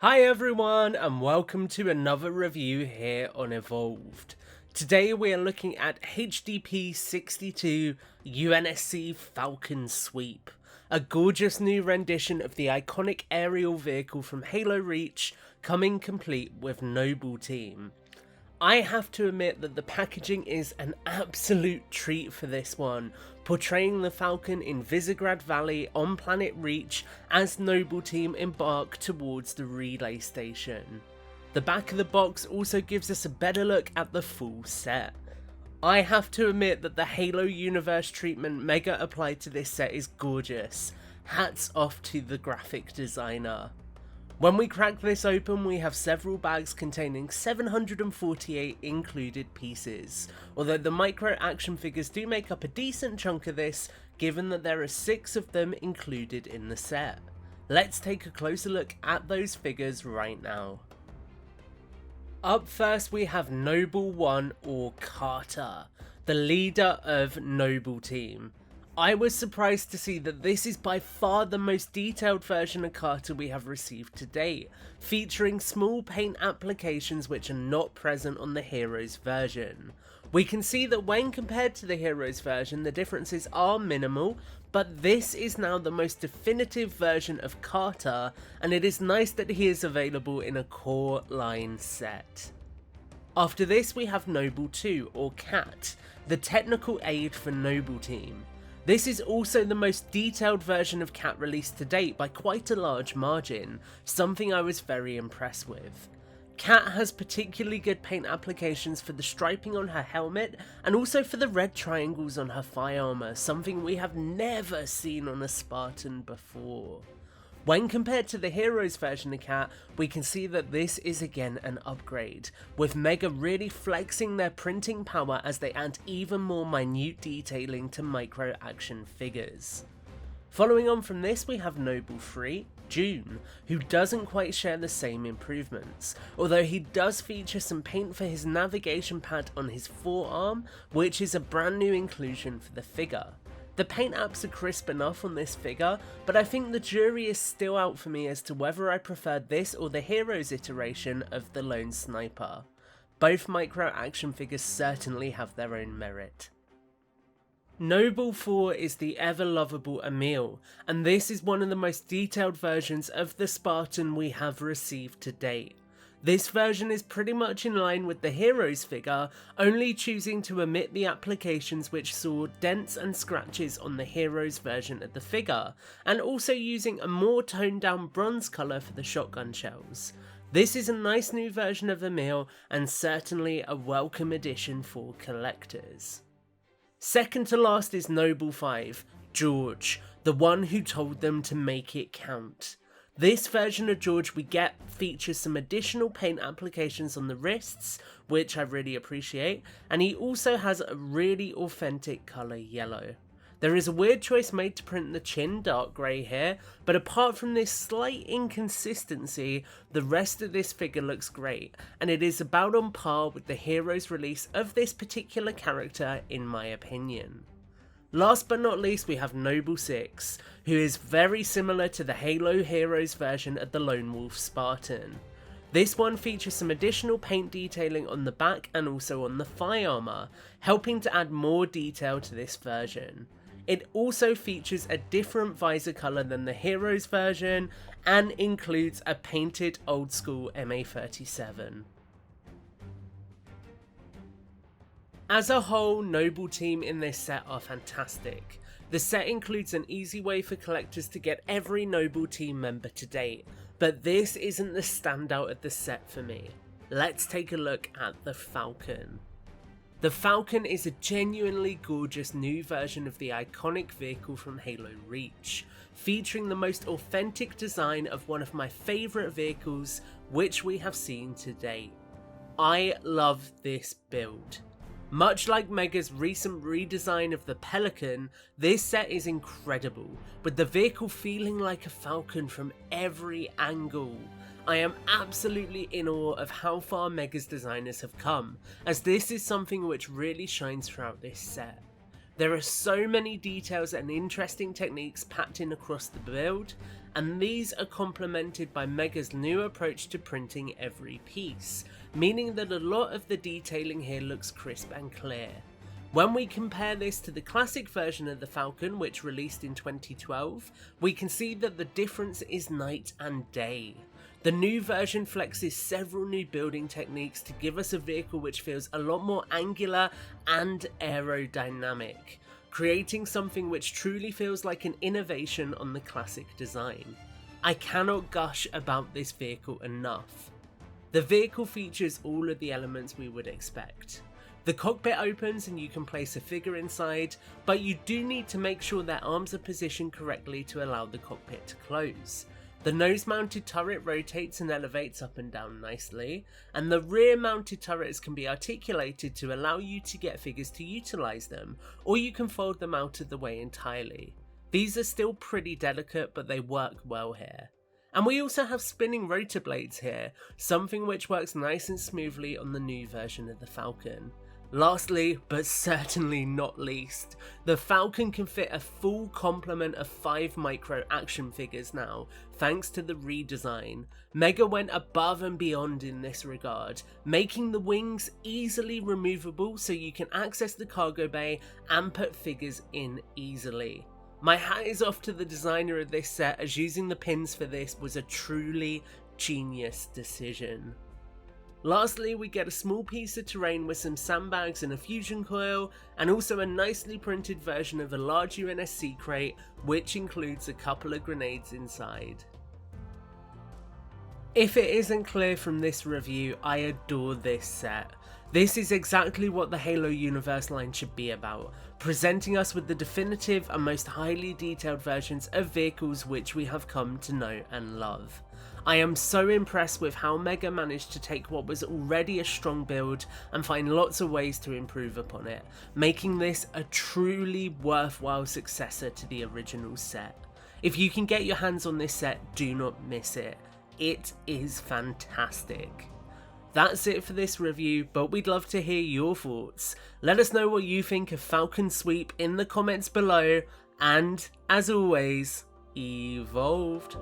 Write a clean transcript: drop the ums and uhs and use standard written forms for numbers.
Hi everyone and welcome to another review here on Evolved. Today we are looking at HDP 62 UNSC Falcon Sweep, a gorgeous new rendition of the iconic aerial vehicle from Halo Reach, coming complete with Noble Team. I have to admit that the packaging is an absolute treat for this one, portraying the Falcon in Visegrad Valley on Planet Reach as Noble Team embark towards the relay station. The back of the box also gives us a better look at the full set. I have to admit that the Halo universe treatment Mega applied to this set is gorgeous. Hats off to the graphic designer. When we crack this open, we have several bags containing 748 included pieces, although the micro action figures do make up a decent chunk of this, given that there are 6 of them included in the set. Let's take a closer look at those figures right now. Up first we have Noble 1 or Carter, the leader of Noble Team. I was surprised to see that this is by far the most detailed version of Carter we have received to date, featuring small paint applications which are not present on the Heroes version. We can see that when compared to the Heroes version the differences are minimal, but this is now the most definitive version of Carter, and it is nice that he is available in a core line set. After this we have Noble 2 or Cat, the technical aid for Noble Team. This is also the most detailed version of Cat released to date by quite a large margin, something I was very impressed with. Cat has particularly good paint applications for the striping on her helmet and also for the red triangles on her thigh armor, something we have never seen on a Spartan before. When compared to the Heroes version of Cat, we can see that this is again an upgrade, with Mega really flexing their printing power as they add even more minute detailing to micro action figures. Following on from this we have Noble 3, June, who doesn't quite share the same improvements, although he does feature some paint for his navigation pad on his forearm, which is a brand new inclusion for the figure. The paint apps are crisp enough on this figure, but I think the jury is still out for me as to whether I prefer this or the Heroes iteration of the Lone Sniper. Both micro action figures certainly have their own merit. Noble 4 is the ever lovable Emil, and this is one of the most detailed versions of the Spartan we have received to date. This version is pretty much in line with the Heroes figure, only choosing to omit the applications which saw dents and scratches on the Heroes version of the figure, and also using a more toned down bronze colour for the shotgun shells. This is a nice new version of Emil, and certainly a welcome addition for collectors. Second to last is Noble 5, George, the one who told them to make it count. This version of George we get features some additional paint applications on the wrists, which I really appreciate, and he also has a really authentic colour yellow. There is a weird choice made to print the chin dark grey here, but apart from this slight inconsistency, the rest of this figure looks great, and it is about on par with the Heroes release of this particular character in my opinion. Last but not least we have Noble 6, who is very similar to the Halo Heroes version of the Lone Wolf Spartan. This one features some additional paint detailing on the back and also on the thigh armor, helping to add more detail to this version. It also features a different visor colour than the Heroes version and includes a painted old school MA37. As a whole, Noble Team in this set are fantastic. The set includes an easy way for collectors to get every Noble Team member to date, but this isn't the standout of the set for me. Let's take a look at the Falcon. The Falcon is a genuinely gorgeous new version of the iconic vehicle from Halo Reach, featuring the most authentic design of one of my favourite vehicles which we have seen to date. I love this build. Much like Mega's recent redesign of the Pelican, this set is incredible, with the vehicle feeling like a Falcon from every angle. I am absolutely in awe of how far Mega's designers have come, as this is something which really shines throughout this set. There are so many details and interesting techniques packed in across the build, and these are complemented by Mega's new approach to printing every piece, meaning that a lot of the detailing here looks crisp and clear. When we compare this to the classic version of the Falcon, which released in 2012, we can see that the difference is night and day. The new version flexes several new building techniques to give us a vehicle which feels a lot more angular and aerodynamic, creating something which truly feels like an innovation on the classic design. I cannot gush about this vehicle enough. The vehicle features all of the elements we would expect. The cockpit opens and you can place a figure inside, but you do need to make sure their arms are positioned correctly to allow the cockpit to close. The nose-mounted turret rotates and elevates up and down nicely, and the rear-mounted turrets can be articulated to allow you to get figures to utilise them, or you can fold them out of the way entirely. These are still pretty delicate, but they work well here. And we also have spinning rotor blades here, something which works nice and smoothly on the new version of the Falcon. Lastly, but certainly not least, the Falcon can fit a full complement of 5 micro action figures now, thanks to the redesign. Mega went above and beyond in this regard, making the wings easily removable so you can access the cargo bay and put figures in easily. My hat is off to the designer of this set, as using the pins for this was a truly genius decision. Lastly, we get a small piece of terrain with some sandbags and a fusion coil, and also a nicely printed version of a large UNSC crate, which includes a couple of grenades inside. If it isn't clear from this review, I adore this set. This is exactly what the Halo universe line should be about, presenting us with the definitive and most highly detailed versions of vehicles which we have come to know and love. I am so impressed with how Mega managed to take what was already a strong build and find lots of ways to improve upon it, making this a truly worthwhile successor to the original set. If you can get your hands on this set, do not miss it. It is fantastic. That's it for this review, but we'd love to hear your thoughts. Let us know what you think of Falcon Sweep in the comments below, and as always, evolved.